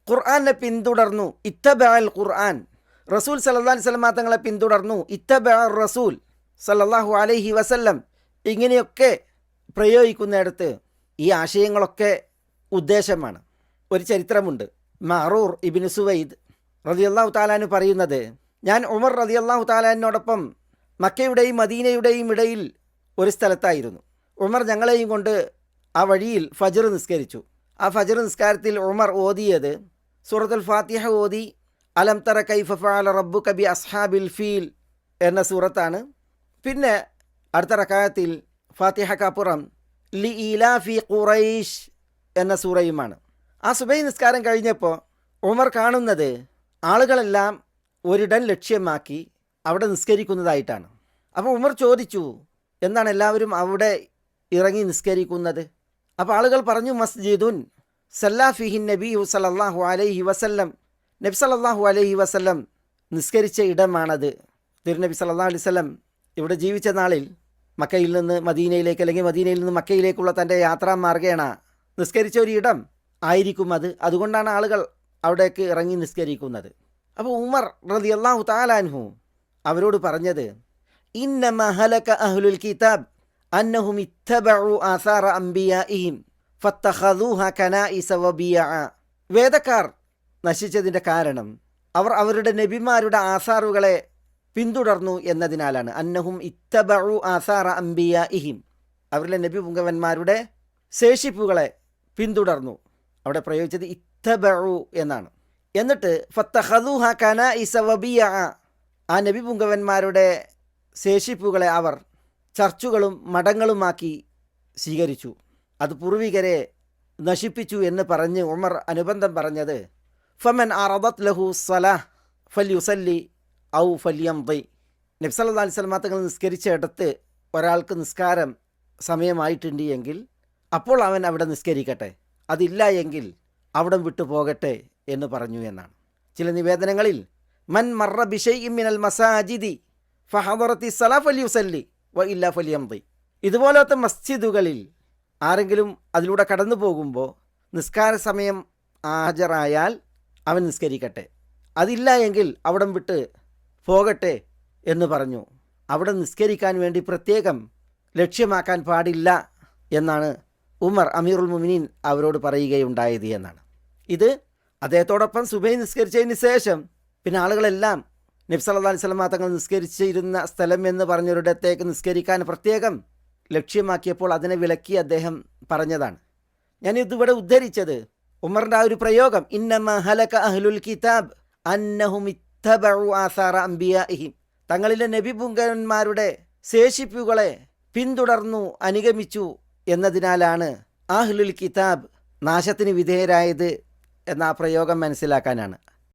ഖുർആനെ പിന്തുടർന്നു, ഇത്തബഅൽ ഖുർആൻ, റസൂൽ സല്ലല്ലാഹു അലൈഹി വസല്ലം തങ്ങളെ പിന്തുടർന്നു, ഇത്തബഅർ റസൂൽ സല്ലല്ലാഹു അലൈഹി വസല്ലം, ഇങ്ങനെയൊക്കെ പ്രയോഗിക്കുന്നിടത്ത് ഈ ആശയങ്ങളൊക്കെ ഉദ്ദേശമാണ്. ഒരു ചരിത്രമുണ്ട്. മഅറൂർ ഇബ്നു സുവൈദ് റളിയല്ലാഹു തആല പറയുന്നത്, ഞാൻ ഉമർ റളിയല്ലാഹു തആലയോടൊപ്പം മക്കയുടെയും മദീനയുടെയും ഇടയിൽ ഒരു സ്ഥലത്തായിരുന്നു. ഉമർ ഞങ്ങളെയും കൊണ്ട് ആ വഴിയിൽ ഫജ്ർ നിസ്കരിച്ചു. ആ ഫജ്ർ നിസ്കാരത്തിൽ ഉമർ ഓതിയത് സൂറത്തുൽ ഫാത്തിഹ ഓതി, അലം തറ കൈഫ ഫഅല റബ്ബുക ബി അസ്ഹാബിൽ ഫീൽ എന്ന സൂറത്താണ്. പിന്നെ അടുത്ത റക്അത്തിൽ ഫാത്തിഹക്കപ്പുറം ലി ഈലാഫി ഖുറൈഷ് എന്ന സൂറയുമാണ്. ആ സുബഹി നിസ്കാരം കഴിഞ്ഞപ്പോൾ ഉമർ കാണുന്നത് ആളുകളെല്ലാം ഒരിടം ലക്ഷ്യമാക്കി അവിടെ നിസ്കരിക്കുന്നതായിട്ടാണ്. അപ്പോൾ ഉമർ ചോദിച്ചു, എന്താണ് എല്ലാവരും അവിടെ ഇറങ്ങി നിസ്കരിക്കുന്നത്? അപ്പോൾ ആളുകൾ പറഞ്ഞു, മസ്ജിദുൻ സല്ലാ ഫിഹിൻ നബി സല്ലല്ലാഹു അലൈഹി വസല്ലം, നബി സല്ലല്ലാഹു അലൈഹി വസല്ലം നിസ്കരിച്ച ഇടമാണത്. തിരുനബി സല്ലല്ലാഹു അലൈഹി വസല്ലം ഇവിടെ ജീവിച്ച നാളിൽ മക്കയിൽ നിന്ന് മദീനയിലേക്ക് അല്ലെങ്കിൽ മദീനയിൽ നിന്ന് മക്കയിലേക്കുള്ള തൻ്റെ യാത്രാ മാർഗേണ നിസ്കരിച്ച ഒരു ഇടം ആയിരിക്കും അത്. അതുകൊണ്ടാണ് ആളുകൾ അവിടേക്ക് ഇറങ്ങി നിസ്കരിക്കുന്നത്. അപ്പോൾ ഉമർ റളിയല്ലാഹു തആല അൻഹു അവരോട് പറഞ്ഞത്, ഇന്നമ ഹലക അഹ്ലുൽ കിതാബ് അന്നഹും ഇത്തബഉ ആസാറ അംബിയാഇഹിം ഫത്തഖദൂഹ കനാഇസ വബിയഅ. വേദക്കാർ നശിച്ചതിൻ്റെ കാരണം അവർ അവരുടെ നബിമാരുടെ ആസാറുകളെ പിന്തുടർന്നു എന്നതിനാലാണ്. അന്നഹും ഇത്തബഉ ആസാറ അംബിയാഇഹിം, അവരുടെ നബി പുങ്കവന്മാരുടെ ശേഷിപ്പുകളെ പിന്തുടർന്നു. അവിടെ പ്രയോഗിച്ചത് ഇത്തബഉ എന്നാണ്. എന്നിട്ട് ഫത്തഖദൂഹ കനാഇസ വബിയഅ, ആ നബി പുങ്കവന്മാരുടെ ശേഷിപ്പുകളെ അവർ ചർച്ചുകളും മഠങ്ങളുമാക്കി സ്വീകരിച്ചു. അത് പൂർവികരെ നശിപ്പിച്ചു എന്ന് പറഞ്ഞ് ഉമർ അനുബന്ധം പറഞ്ഞത്, ഫമൻ അറദത് ലഹു സലാഹ് ഫൽയുസല്ലി ഔ ഫല്യംദി. നബി സല്ലല്ലാഹു അലൈഹി വസല്ലം തങ്ങൾ നിസ്കരിച്ച ഇടത്ത് ഒരാൾക്ക് നിസ്കാരം സമയമായിട്ടുണ്ട് എങ്കിൽ അപ്പോൾ അവൻ അവിടെ നിസ്കരിക്കട്ടെ, അതില്ല എങ്കിൽ അവിടം വിട്ടു പോകട്ടെ എന്ന് പറഞ്ഞു എന്നാണ്. ചില നിവേദനങ്ങളിൽ മൻ മറ ബിശൈഇൻ മിനൽ മസാജിദി ഫഹദറത്തി സലാ ഫല്യുസല്ലി വ ഇല്ലാ ഫല്യംദി. ഇതുപോലത്തെ മസ്ജിദുകളിൽ ആരെങ്കിലും അതിലൂടെ കടന്നു പോകുമ്പോൾ നിസ്കാര സമയം ഹാജരായാൽ അവൻ നിസ്കരിക്കട്ടെ, അതില്ല എങ്കിൽ അവിടം വിട്ട് പോകട്ടെ എന്ന് പറഞ്ഞു. അവിടെ നിസ്കരിക്കാൻ വേണ്ടി പ്രത്യേകം ലക്ഷ്യമാക്കാൻ പാടില്ല എന്നാണ് ഉമർ അമീറുൽ മുഅ്മിനീൻ അവരോട് പറയുകയുണ്ടായത് എന്നാണ്. ഇത് അദ്ദേഹത്തോടൊപ്പം സുബഹി നിസ്കരിച്ചതിന് ശേഷം പിന്നെ ആളുകളെല്ലാം നബി സല്ലല്ലാഹു അലൈഹി വസല്ലം തങ്ങൾ നിസ്കരിച്ചിരുന്ന സ്ഥലം എന്ന് പറഞ്ഞൊരിടത്തേക്ക് നിസ്കരിക്കാൻ പ്രത്യേകം ലക്ഷ്യമാക്കിയപ്പോൾ അതിനെ വിലക്കി അദ്ദേഹം പറഞ്ഞതാണ്. ഞാൻ ഇതിവിടെ ഉദ്ധരിച്ചത് ഉമറിൻ്റെ ആ ഒരു പ്രയോഗം, ഇന്നമ ഹലക അഹ്ലുൽ കിതാബ് അന്നഹും ഇത്തബഉ ആസാറ അംബിയാഇഹിം, തങ്ങളിലെ നബി പുങ്കന്മാരുടെ ശേഷിപ്പുകളെ പിന്തുടർന്നു അനുഗമിച്ചു എന്നതിനാലാണ് അഹ്ലുൽ കിതാബ് നാശത്തിന് വിധേയരായത് എന്ന ആ പ്രയോഗം മനസ്സിലാക്കാനാണ്.